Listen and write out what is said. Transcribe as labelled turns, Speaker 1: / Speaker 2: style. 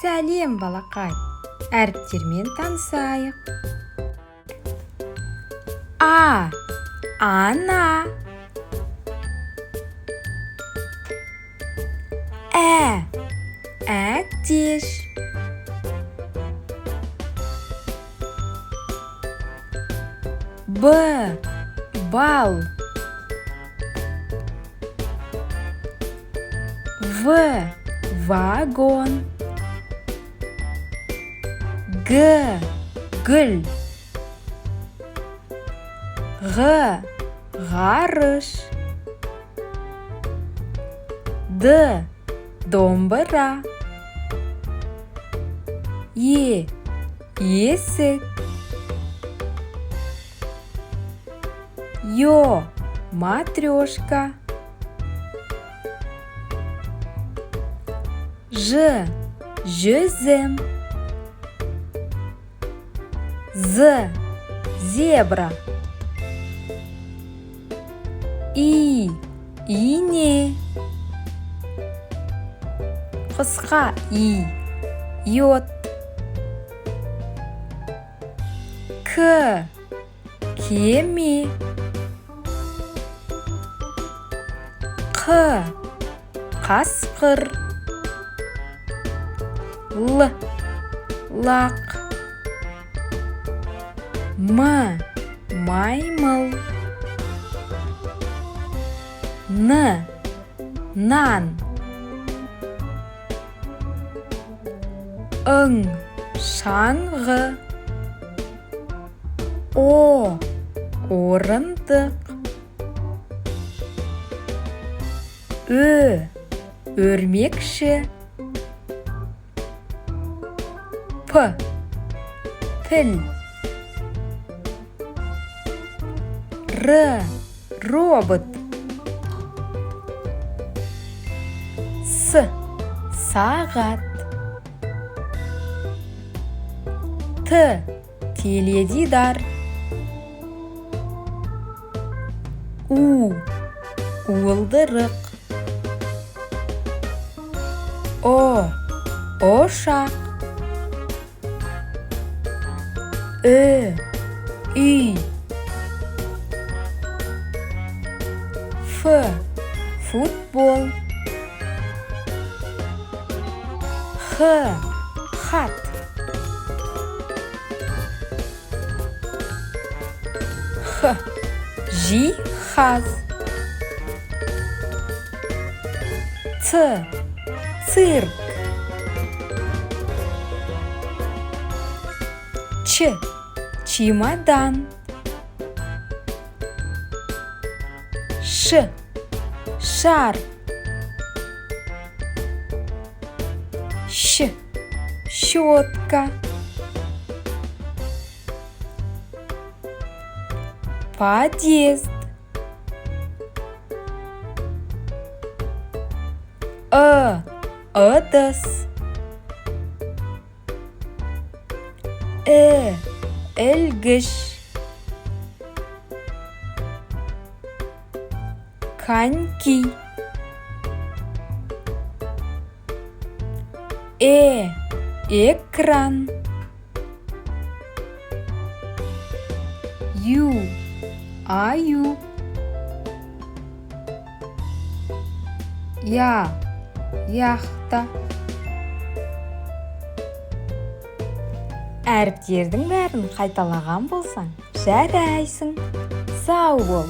Speaker 1: Сәлем, балақай. Әріптермен танысайық. А. Ана. Әктеш. Бал. Вагон. Гүл. Ғарыш. Домбыра. Есік. Матрешка. Жүзім. Зебра. Ине. Қысқа йод. Кеме. Қасқыр. Лақ. Маймыл. Нан. Шаңғы. Орындық. Өрмекші. Піл. Робот. Сағат. Теледидар. Уылдырық. Ошақ. Үй. Футбол. Хат. Жиһаз. Цирк. Чемодан. Шар. Щетка. Подъезд. Ыдыс. Ілгіш. Коньки. Экран. Аю. Яхта. Әріптердің бәрін қайталаған болсаң, жарайсың. Сау бол.